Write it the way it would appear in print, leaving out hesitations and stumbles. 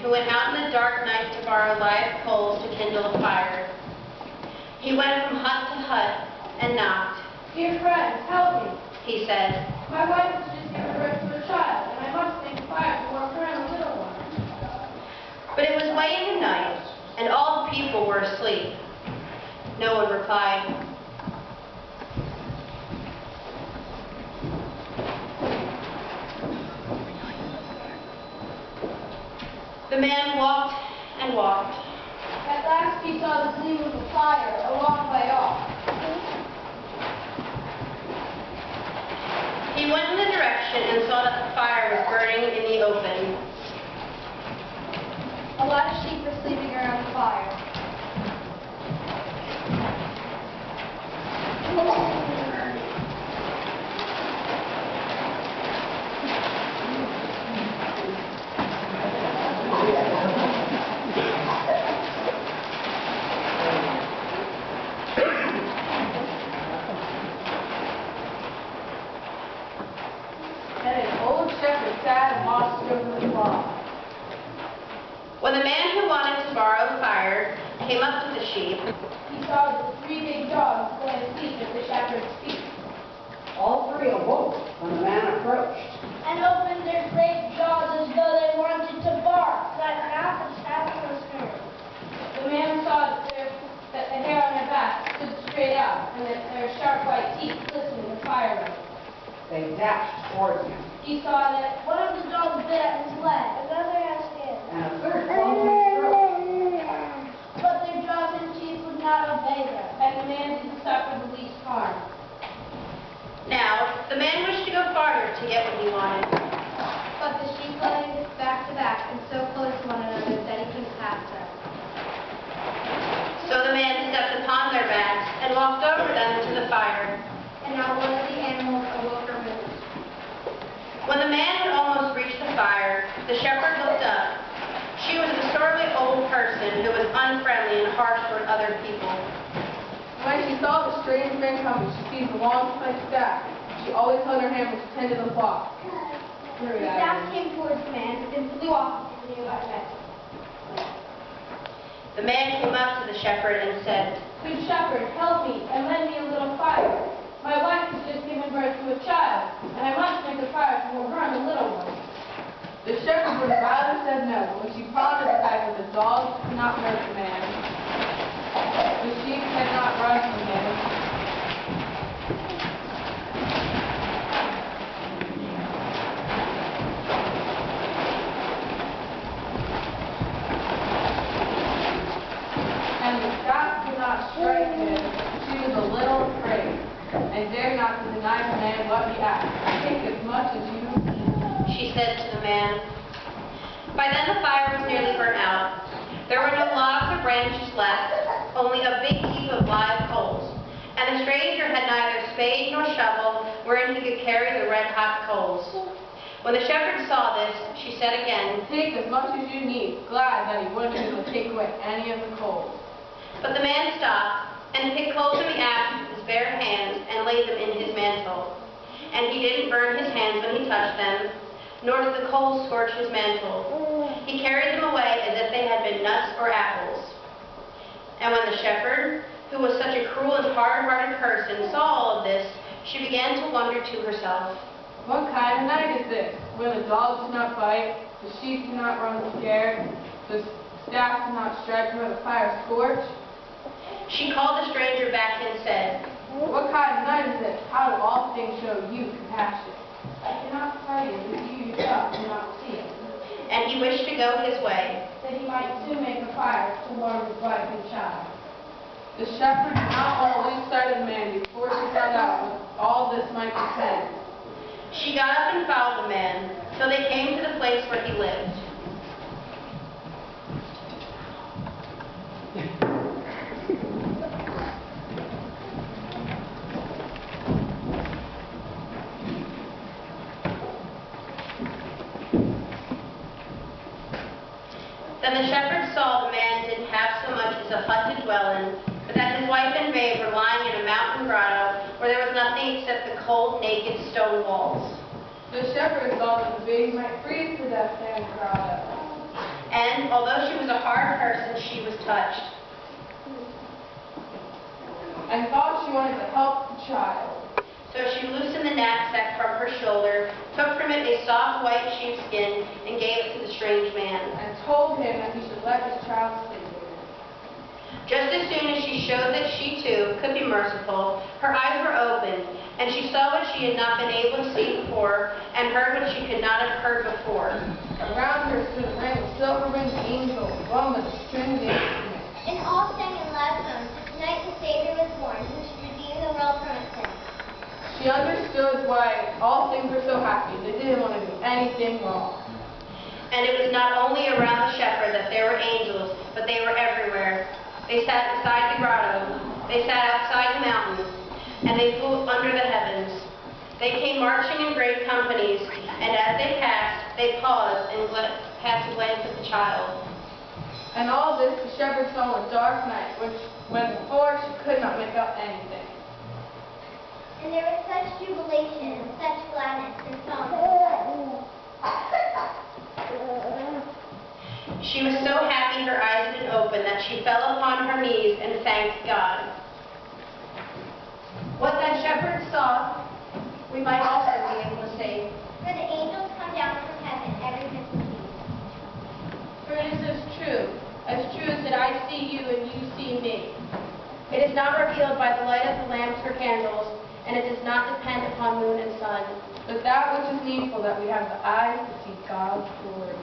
who went out in the dark night to borrow live coals to kindle a fire. He went from hut to hut and knocked. "Dear friends, help me," he said. "My wife has just given birth to a child, and I must make a fire to warm her and the little one." But it was way in the night, and all the people were asleep. No one replied. The man walked and walked. At last he saw the gleam of a fire a long way off. He went in the direction and saw that the fire was burning in the open. A lot of sheep were sleeping around the fire. And an old shepherd sat and watched over the flock. When the man who wanted to borrow fire came up to the sheep, He saw the three big dogs going to sleep at the shepherd's feet, All three awoke when the man approached. and opened their great jaws as though they wanted to bark, but not the shadow was heard. The man saw that the hair on their back stood straight out, and that their sharp white teeth glistened in the firelight. They dashed towards him, He saw that one of the dogs bit at his leg, another at his hand, and a third clung to his throat. but their jaws and teeth would not obey them, and the man didn't suffer the least harm. now the man wished to go farther to get what he wanted. But the sheep lay back to back and so close to one another that he couldn't pass them. So the man stepped upon their backs and walked over them to the fire. And not one of the animals awoke or moved. When the man had almost reached the fire, the shepherd looked up. She was a disorderly old person who was unfriendly and harsh toward other people. When she saw the strange man coming, she seized a long spiked staff. She always held her hand when she tended the flock. The staff came towards the man and flew off into the nearby meadow. The man came up to the shepherd and said, "Good shepherd, help me and lend me a little fire. My wife has just given birth to a child, and I must make a fire to warm her and the little one." The shepherd would have rather said no, but when she pondered the fact that the dogs could not hurt the man, the sheep had not run from him, and the staff could not strike him, she was a little afraid, and dared not to deny the man what he asked. "Take as much as you she said to the man. By then the fire was nearly burnt out. There were no logs or branches left, only a big heap of live coals, and the stranger had neither spade nor shovel wherein he could carry the red-hot coals. When the shepherd saw this, she said again, take as much as you need," glad that he wouldn't be able to take away any of the coals. but the man stopped and picked coals from the ashes with his bare hands and laid them in his mantle. And he didn't burn his hands when he touched them, nor did the coals scorch his mantle. He carried them away as if they had been nuts or apples. And when the shepherd, who was such a cruel and hard-hearted person, saw all of this, she began to wonder to herself, What kind of night is this, where the dogs do not bite, the sheep do not run scared, the staff do not strike nor the fire scorch? She called the stranger back and said, What kind of night is this? How do all things show you compassion? I cannot tell you that you yourself do not see it. and he wished to go his way. That he might soon make a fire to warm his wife and child. The shepherd did not want to lose sight of the man before she found out what all this might portend. She got up and followed the man, till they came to the place where he lived. Then the shepherd saw the man didn't have so much as a hut to dwell in, but that his wife and babe were lying in a mountain grotto where there was nothing except the cold, naked stone walls. The shepherd thought that the baby might freeze to death there in the grotto. And And although she was a hard person, she was touched. And thought she wanted to help the child. So she loosened the knapsack from her shoulder, took from it a soft white sheepskin, and gave it to the strange man. And told him that he should let his child sleep in it. Just as soon as she showed that she too could be merciful, her eyes were opened, and she saw what she had not been able to see before, and heard what she could not have heard before. Around her stood a ring of silver-ringed angels, one with a stringed instrument. And all sang in loud tones, "Tonight the Savior was born, who should redeem the world from its sins." She understood why all things were so happy. They didn't want to do anything wrong. And it was not only around the shepherd that there were angels, but they were everywhere. They sat beside the grotto, they sat outside the mountain, and they flew under the heavens. They came marching in great companies, and as they passed, they paused and cast a glance at the child. And all this the shepherd saw on a dark night, when before she could not make out anything. And there was such jubilation and such gladness and song in the She was so happy her eyes had been opened that she fell upon her knees and thanked God. What that shepherd saw, we might also be able to say. For the angels come down from heaven every Christmas Eve. For it is as true as that I see you and you see me. It is not revealed by the light of the lamps or candles, and it does not depend upon moon and sun. But that which is needful, that we have the eyes to see God's glory.